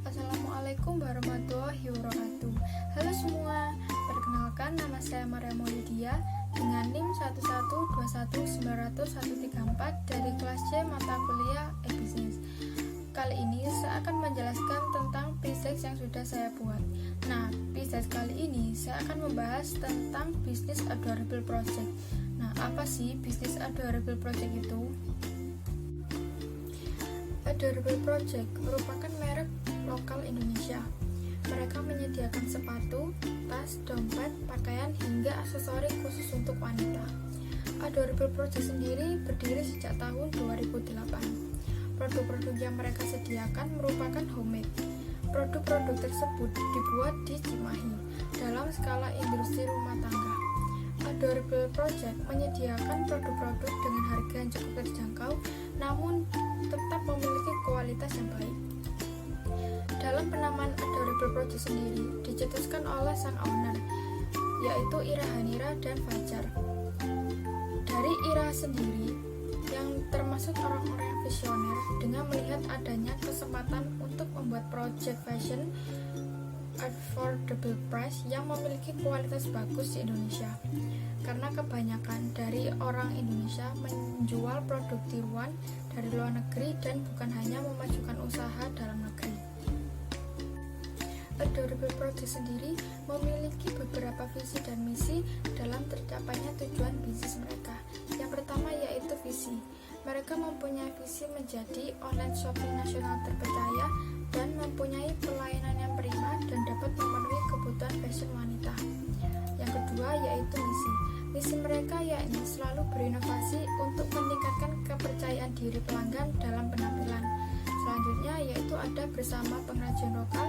Assalamualaikum warahmatullahi wabarakatuh. Halo semua, perkenalkan nama saya Maria Maulidia dengan NIM 112190134 dari kelas C mata kuliah e-Business. Kali ini saya akan menjelaskan tentang bisnis yang sudah saya buat. Nah, bisnis kali ini saya akan membahas tentang bisnis adorable project. Nah, apa sih bisnis adorable project itu? Adorable Project merupakan merek lokal Indonesia. Mereka menyediakan sepatu, tas, dompet, pakaian, hingga aksesoris khusus untuk wanita. Adorable Project sendiri berdiri sejak tahun 2008. Produk-produk yang mereka sediakan merupakan homemade. Produk-produk tersebut dibuat di Cimahi dalam skala industri rumah tangga. Adorable Project menyediakan produk-produk dengan harga yang cukup terjangkau, namun tetap memiliki kualitas yang baik. Dalam penamaan Adorable Project sendiri dicetuskan oleh sang owner, yaitu Ira Hanira dan Fajar. Dari Ira sendiri, yang termasuk orang-orang yang visioner, dengan melihat adanya kesempatan untuk membuat project fashion affordable price yang memiliki kualitas bagus di Indonesia. Karena kebanyakan dari orang Indonesia menjual produk tiruan dari luar negeri dan bukan hanya memajukan usaha dalam negeri. Adorable Project sendiri memiliki beberapa visi dan misi dalam tercapainya tujuan bisnis mereka. Yang pertama yaitu visi. Mereka mempunyai visi menjadi online shopping nasional terpercaya dan mempunyai pelayanan yang prima dan dapat memenuhi kebutuhan fashion wanita. Yang kedua yaitu misi. Misi mereka yakni selalu berinovasi untuk meningkatkan kepercayaan diri pelanggan dalam penampilan. Selanjutnya yaitu ada bersama pengrajin lokal,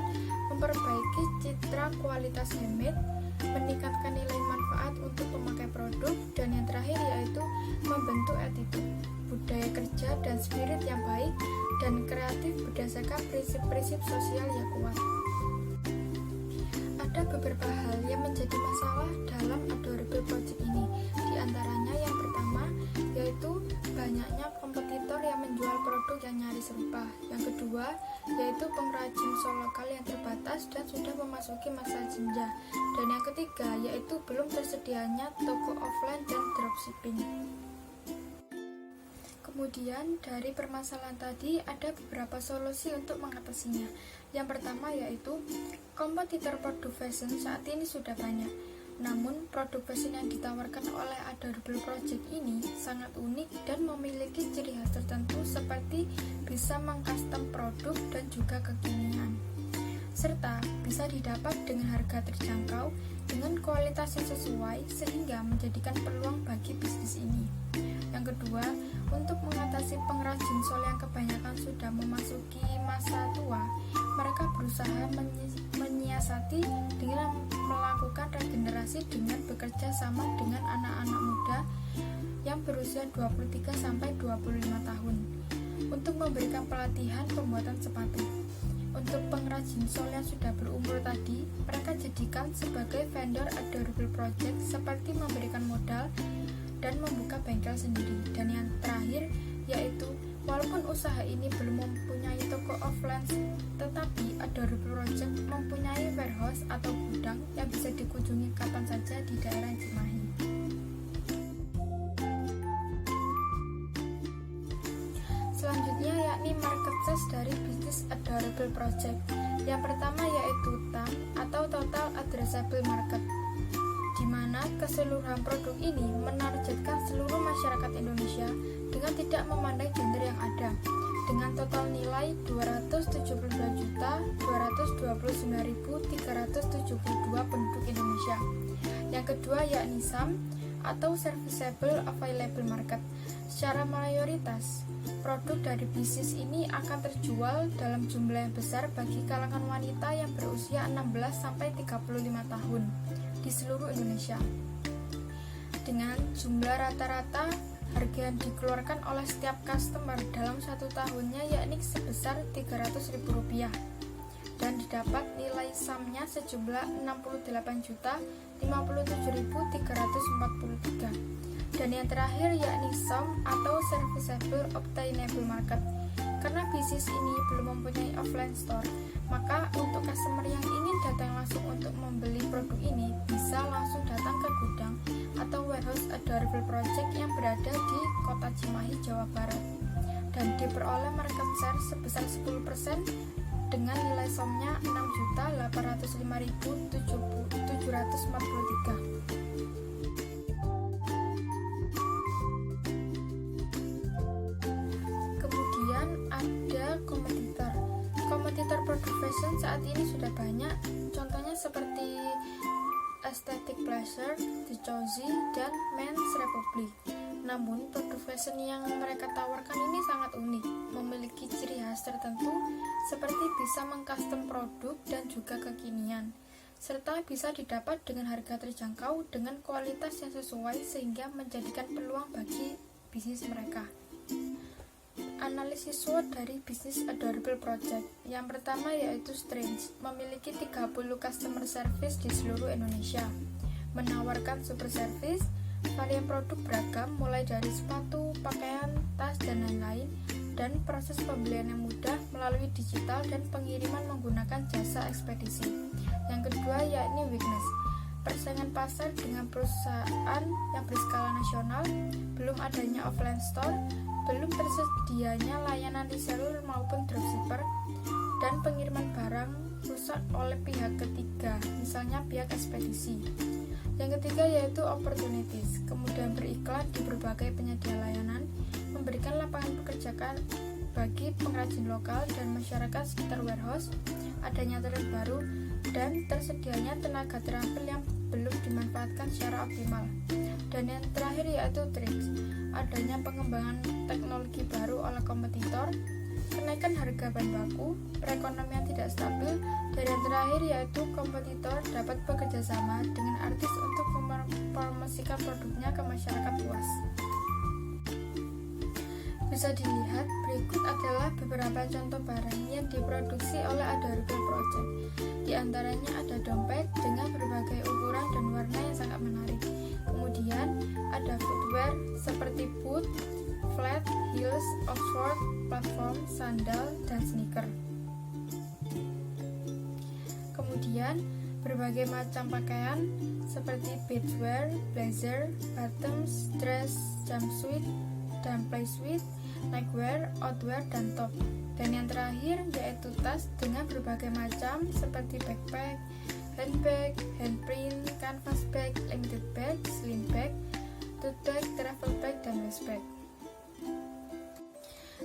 memperbaiki citra kualitas handmade, meningkatkan nilai manfaat untuk pemakai produk, dan yang terakhir yaitu membentuk attitude, budaya kerja dan spirit yang baik dan kreatif berdasarkan prinsip-prinsip sosial yang kuat. Ada beberapa hal yang menjadi masalah dalam Adorable Project ini. Di antaranya yang pertama yaitu banyaknya kompetitor yang menjual produk yang nyaris serupa. Yang kedua yaitu pengrajin sol lokal yang terbatas dan sudah memasuki masa senja. Dan yang ketiga yaitu belum tersedianya toko offline dan dropshipping. Kemudian dari permasalahan tadi ada beberapa solusi untuk mengatasinya. Yang pertama yaitu kompetitor produk fashion saat ini sudah banyak. Namun produk fashion yang ditawarkan oleh Adorable Project ini sangat unik dan memiliki ciri khas tertentu seperti bisa mengcustom produk dan juga kekinian. Serta bisa didapat dengan harga terjangkau dengan kualitas yang sesuai sehingga menjadikan peluang bagi bisnis ini. Yang kedua, untuk mengatasi pengrajin sol yang kebanyakan sudah memasuki masa tua, mereka berusaha menyiasati dengan melakukan regenerasi dengan bekerja sama dengan anak-anak muda yang berusia 23-25 tahun untuk memberikan pelatihan pembuatan sepatu. Untuk pengrajin sol yang sudah berumur tadi, mereka jadikan sebagai vendor Adorable Project seperti memberikan modal dan membuka bengkel sendiri. Dan yang terakhir yaitu walaupun usaha ini belum mempunyai toko offline, tetapi Adorable Project mempunyai warehouse atau gudang yang bisa dikunjungi kapan saja di daerah Cimahi. Selanjutnya yakni market size dari bisnis Adorable Project. Yang pertama yaitu TAM atau Total Addressable Market, di mana keseluruhan produk ini menargetkan seluruh masyarakat Indonesia dengan tidak memandang gender yang ada, dengan total nilai 272.229.372 penduduk Indonesia. Yang kedua yakni SAM atau Serviceable Available Market. Secara mayoritas, produk dari bisnis ini akan terjual dalam jumlah yang besar bagi kalangan wanita yang berusia 16-35 tahun di seluruh Indonesia, dengan jumlah rata-rata Harga yang dikeluarkan oleh setiap customer dalam 1 tahunnya yakni sebesar Rp300.000 dan didapat nilai sumnya sejumlah Rp67.057.343. Dan yang terakhir yakni sum atau serviceable obtainable market. Karena bisnis ini belum mempunyai offline store, maka untuk customer yang ingin datang langsung untuk membeli produk ini bisa langsung datang ke gudang atau warehouse Adorable Project yang berada di Kota Cimahi, Jawa Barat, dan diperoleh market share sebesar 10% dengan nilai sumnya Rp6.805.743. Kompetitor produk fashion saat ini sudah banyak, contohnya seperti Aesthetic Pleasure, The Choosy, dan Men's Republic. Namun, produk fashion yang mereka tawarkan ini sangat unik, memiliki ciri khas tertentu seperti bisa mengcustom produk dan juga kekinian, serta bisa didapat dengan harga terjangkau dengan kualitas yang sesuai sehingga menjadikan peluang bagi bisnis mereka. Analisis SWOT dari bisnis Adorable Project. Yang pertama yaitu Strange, memiliki 30 customer service di seluruh Indonesia, menawarkan super service, varian produk beragam mulai dari sepatu, pakaian, tas, dan lain-lain, dan proses pembelian yang mudah melalui digital dan pengiriman menggunakan jasa ekspedisi. Yang kedua yakni Weakness, persaingan pasar dengan perusahaan yang berskala nasional, belum adanya offline store, belum tersedianya layanan reseller maupun dropshipper, dan pengiriman barang rusak oleh pihak ketiga, misalnya pihak ekspedisi. Yang ketiga yaitu Opportunities, kemudian beriklan di berbagai penyedia layanan, memberikan lapangan pekerjaan bagi pengrajin lokal dan masyarakat sekitar warehouse, adanya tren baru, dan tersedianya tenaga terampil yang belum dimanfaatkan secara optimal. Dan yang terakhir yaitu Trends, adanya pengembangan teknologi baru oleh kompetitor, kenaikan harga bahan baku, perekonomian tidak stabil, dan yang terakhir yaitu kompetitor dapat bekerja sama dengan artis untuk mempromosikan produknya ke masyarakat luas. Bisa dilihat, berikut adalah beberapa contoh barang yang diproduksi oleh Adorable Project. Di antaranya ada dompet dengan berbagai ukuran dan warna yang sangat menarik. Kemudian ada footwear seperti boot, flat, heels, oxford, platform, sandal, dan sneaker. Kemudian berbagai macam pakaian seperti beachwear, blazer, bottoms, dress, jumpsuit, dan playsuit, nightwear, outwear, dan top. Dan yang terakhir yaitu tas dengan berbagai macam seperti backpack, handbag, handprint, canvas bag, limited bag, slim bag, tote bag, travel bag, dan waist bag.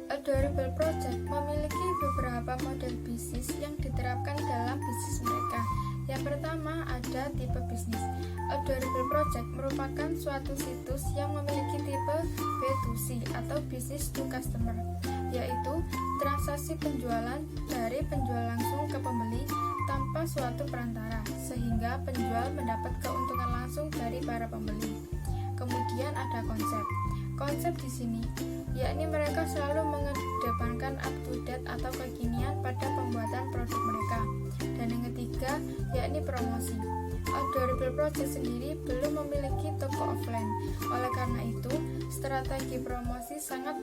Adorable Project memiliki beberapa model bisnis yang diterapkan dalam bisnis mereka. Yang pertama ada tipe bisnis. Adorable Project merupakan suatu situs yang memiliki tipe B2C atau business to customer, yaitu transaksi penjualan dari penjual langsung ke pembeli tanpa suatu perantara, sehingga penjual mendapat keuntungan langsung dari para pembeli. Kemudian ada konsep. Konsep di sini yakni mereka selalu mengedepankan up to date atau kekinian pada pembuatan produk mereka. Dan yang ketiga yakni promosi. Adorable Project sendiri belum memiliki toko offline. Oleh karena itu, strategi promosi sangat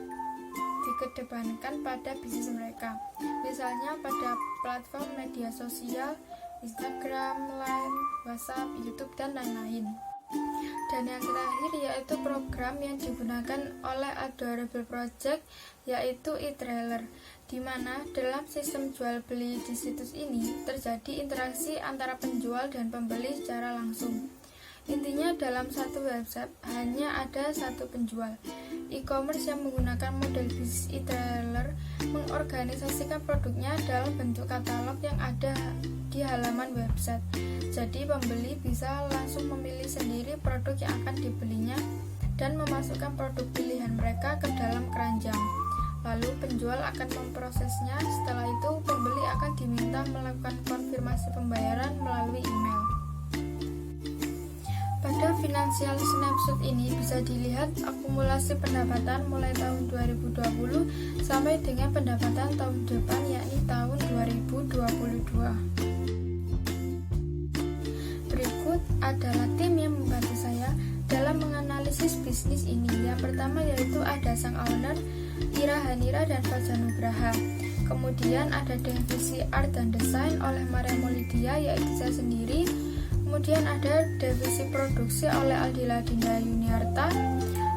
dikedepankan pada bisnis mereka. Misalnya pada platform media sosial, Instagram, Line, WhatsApp, YouTube, dan lain-lain. Dan yang terakhir yaitu program yang digunakan oleh Adorable Project yaitu e-trailer, di mana dalam sistem jual beli di situs ini terjadi interaksi antara penjual dan pembeli secara langsung. Intinya dalam satu website hanya ada satu penjual. E-commerce yang menggunakan model bisnis e-trailer mengorganisasikan produknya dalam bentuk katalog yang ada di halaman website. Jadi pembeli bisa langsung memilih sendiri produk yang akan dibelinya dan memasukkan produk pilihan mereka ke dalam keranjang. Lalu penjual akan memprosesnya. Setelah itu pembeli akan diminta melakukan konfirmasi pembayaran melalui email. Pada financial snapshot ini bisa dilihat akumulasi pendapatan mulai tahun 2020 sampai dengan pendapatan tahun depan, yakni tahun 2022. Berikut adalah tim yang membantu saya dalam menganalisis bisnis ini. Yang pertama yaitu ada sang owner, Ira Hanira dan Fajar Nugraha. Kemudian ada divisi art dan desain oleh Mariam Lydia, yaitu saya sendiri. Kemudian ada divisi produksi oleh Aldila Dinda Yuniarta,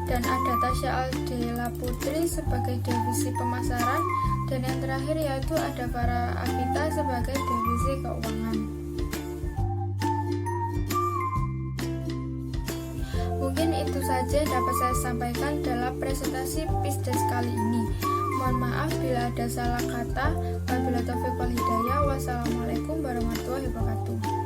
dan ada Tasya Aldela Putri sebagai divisi pemasaran, dan yang terakhir yaitu ada Farah Abita sebagai divisi keuangan. Mungkin itu saja yang dapat saya sampaikan dalam presentasi PISDES kali ini. Mohon maaf bila ada salah kata. Wabillahi taufiq wal hidayah. Wassalamualaikum warahmatullahi wabarakatuh.